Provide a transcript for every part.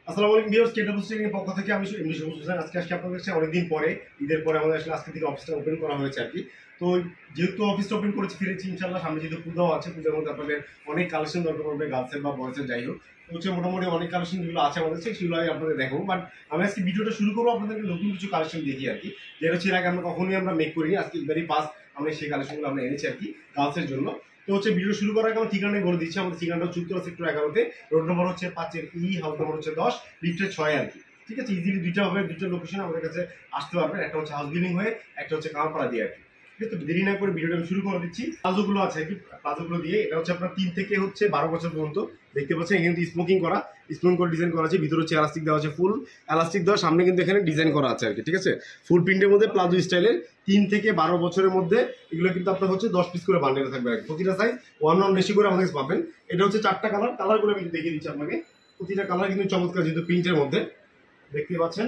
আসসালামু আলাইকুম viewers, কেটআপ string এর পক্ষ থেকে আমি এমডি শফিক হোসেন। আজকে আপনাদের কাছে অনেকদিন পরে, ঈদের পরে আমাদের আসলে আজকে থেকে অফিসটা ওপেন করা হয়েছে আর কি। তো যেহেতু অফিসটা ওপেন করেছি, ফিরেছি ইনশাআল্লাহ। সামনে যেহেতু পূজাও আছে, পূজার মধ্যে আপনাদের অনেক কালেকশন দরকার পড়বে, গার্লসের বা বয়েজের, যাই হোক। তো হচ্ছে মোটামুটি অনেক কালেকশন যেগুলো আছে আমাদের, সেগুলো আমি আপনাদের দেখাবো। বাট আমি আজকে ভিডিওটা শুরু করবো আপনাদেরকে নতুন কিছু কালেকশন দেখি আর কি, যেটা হচ্ছে এর আগে আমরা কখনোই আমরা মেক করিনি। আজকে এবারই ফার্স্ট আমরা সেই কালেকশনগুলো আমরা এনেছি আর কি গার্লসের জন্য। তো হচ্ছে ভিডিও শুরু করার আগে আমার ঠিকানায় বলে দিচ্ছি। আমাদের ঠিকানাটা উত্তরা সেক্টর 11-তে, রোড নম্বর হচ্ছে 5-এর ই, হাউস নম্বর হচ্ছে 10, লিফটের 6 আর কি। ঠিক আছে, ইজিলি দুইটা হবে, দুইটা লোকেশন আমাদের কাছে আসতে পারবেন। একটা হচ্ছে হাউস বিল্ডিং হয়ে, একটা হচ্ছে কামারপাড়া দিয়ে আর কি। ঠিক আছে, তো দেরি না করে ভিডিওটা আমি শুরু করে দিচ্ছি। প্লাজোগুলো আছে আর কি, প্লাজোগুলো দিয়ে এটা হচ্ছে আপনার 3 থেকে হচ্ছে 12 বছর পর্যন্ত। দেখতে পাচ্ছেন এখানে স্মোকিং করা, স্মোকিং করে ডিজাইন করা আছে। ভিতরে হচ্ছে এলাস্টিক দেওয়া আছে, ফুল এলাস্টিক দেওয়া, সামনে কিন্তু এখানে ডিজাইন করা আছে আর কি। ঠিক আছে, ফুল প্রিন্টের মধ্যে প্লাজো স্টাইলের 3 থেকে 12 বছরের মধ্যে এগুলো কিন্তু আপনার হচ্ছে 10 পিস করে বান্ডেলে থাকবে আর কি। প্রতিটা সাইজ 1 বেশি করে আমাদের কাছে পাবেন। এটা হচ্ছে 4টা কালার, কালারগুলো আমি দেখিয়ে দিচ্ছি আপনাকে। প্রতিটা কালার কিন্তু চমৎকার, যেহেতু প্রিন্টের মধ্যে দেখতে পাচ্ছেন।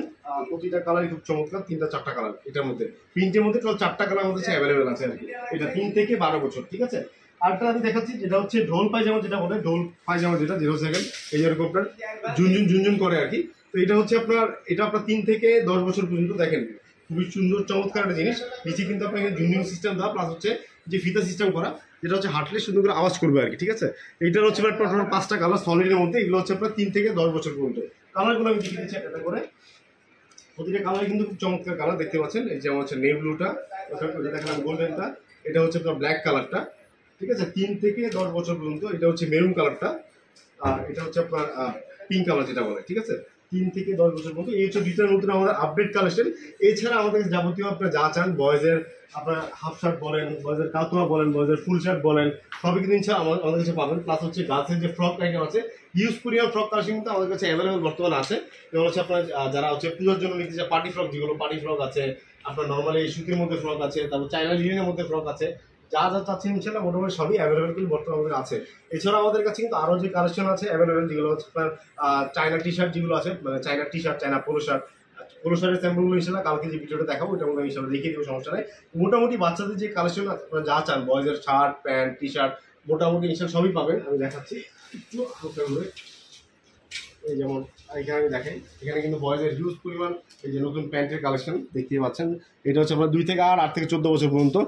প্রতিটা কালারই খুব চমৎকার, 3টা-4টা কালার এটার মধ্যে। প্রিন্টের মধ্যে টোটাল 4টা কালার আমাদের কাছে অ্যাভেলেবেল আছে আর কি। এটা 3 থেকে 12 বছর। ঠিক আছে, আরেকটা আমি দেখাচ্ছি, যেটা হচ্ছে ঢোল পায়জামা, যেটা বলে ঢোল পায়জামা, যেটা 0 সেকেন্ড এই যেরকম আপনার ঝুনঝুন ঝুনঝুন করে আর কি। তো এটা হচ্ছে আপনার 3 থেকে 10 বছর পর্যন্ত। দেখেন খুবই সুন্দর চমৎকার একটা জিনিস। নিচে কিন্তু আপনার ঝুনঝুন সিস্টেম দেওয়া, প্লাস হচ্ছে যে ফিতা সিস্টেম করা, যেটা হচ্ছে হাঁটলে সুন্দর করে আওয়াজ করবে আর কি। ঠিক আছে, এইটার হচ্ছে আপনার 5টা কালার সলিডের মধ্যে। এগুলো হচ্ছে আপনার 3 থেকে 10 বছর পর্যন্ত। কালারগুলো আমি দেখিয়ে দিচ্ছি একটা করে। প্রতিটা কালার কিন্তু খুব চমৎকার কালার, দেখতে পাচ্ছেন। এই যেমন হচ্ছে নেভি ব্লুটা, ওটা দেখালাম গোল্ডেনটা, এটা হচ্ছে আপনার ব্ল্যাক কালারটা। ঠিক আছে, 3 থেকে 10 বছর পর্যন্ত। এটা হচ্ছে মেরুন কালারটা, আর এটা হচ্ছে আপনার পিঙ্ক কালার যেটা বলে। ঠিক আছে, 3 থেকে 10 বছর পর্যন্ত। এই হচ্ছে দুইটা নতুন আমাদের আপডেট কালেকশন। এছাড়া আমাদের যাবতীয় আপনার যা চান, বয়েজের আপনার হাফ শার্ট বলেন, বয়েজের কাতুয়া বলেন, বয়েজের ফুল শার্ট বলেন, সবই কিন্তু ইনশাআল্লাহ আমাদের কাছে পাবেন। প্লাস হচ্ছে গার্লসের যে ফ্রক আইটেম আছে, ইউজ কোরিয়ান ফ্রক কালেকশন কিন্তু আমাদের কাছে অ্যাভেলেবল বর্তমানে আছে। যেমন হচ্ছে আপনার যারা হচ্ছে পুজোর জন্য নিতে চায়, পার্টি ফ্রক, যেগুলো পার্টি ফ্রক আছে, আপনার নর্মালি সুতির মধ্যে ফ্রক আছে, তারপর চাইনা লিনেনের মধ্যে ফ্রক আছে। যা যা চাচ্ছেন ইনশাআল্লাহ মোটামুটি সবই অ্যাভেলেবেল কিন্তু বর্তমানে আমাদের আছে। এছাড়া আমাদের কাছে কিন্তু আরও যে কালেকশন আছে অ্যাভেলেবেল, যেগুলো হচ্ছে আপনার চাইনা টি শার্ট, যেগুলো আছে মানে চাইনা টি শার্ট, চাইনা পোলো শার্ট, পোলো শার্টের স্যাম্পলগুলো ইনশাআল্লাহ কালকে যে ভিডিওটা দেখাবো ওটা মধ্যে ইনশাআল্লাহ দেখিয়ে দেবো, সমস্যা নেই। মোটামুটি বাচ্চাদের যে কালেকশন আপনারা যা চান, বয়েজের শার্ট, প্যান্ট, টি শার্ট, মোটামুটি ইনশাআল্লাহ সবই পাবেন। আমি দেখাচ্ছি একটু হালকা করে। এই যেমন এখানে আমি দেখাই, এখানে কিন্তু বয়েজের হিউজ পরিমাণ এই যে নতুন প্যান্টের কালেকশন দেখতে পাচ্ছেন। এটা হচ্ছে আপনার 2 থেকে 8 থেকে 14 বছর পর্যন্ত।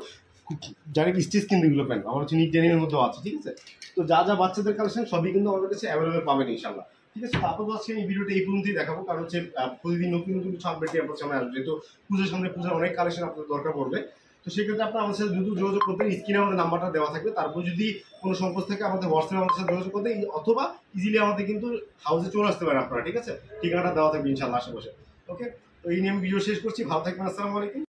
যারা স্টিচ কিন্তু এগুলো প্যান্ট আমার হচ্ছে নিট ডেনিমের মধ্যেও আছে। ঠিক আছে, তো যা যা বাচ্চাদের কালেকশন সবই কিন্তু আমাদের কাছে অ্যাভেলেবেল পাবেন ইনশাআল্লাহ। ঠিক আছে, তারপর আজকে এই ভিডিওটা এই পর্যন্তই দেখাবো, কারণ হচ্ছে প্রতিদিন নতুন নতুন কিছু আপডেট আপনার সামনে আসবে। যেহেতু পুজোর সামনে, পূজার অনেক কালেকশন আপনার দরকার পড়বে। তো সেক্ষেত্রে আপনার আমাদের সাথে দ্রুত যোগাযোগ করতে, স্ক্রিনে আমাদের নাম্বারটা দেওয়া থাকবে। তারপর যদি কোনো সংকোচ থাকে আমাদের হোয়াটসঅ্যাপে আমাদের সাথে যোগাযোগ করতে, অথবা ইজিলি আমাদের কিন্তু হাউসে চলে আসতে পারেন আপনারা। ঠিক আছে, ঠিকানাটা দেওয়া থাকবে ইনশাআল্লাহ আশেপাশে। ওকে, তো এই নিয়ে আমি ভিডিও শেষ করছি। ভালো থাকবেন, আসসালামু আলাইকুম।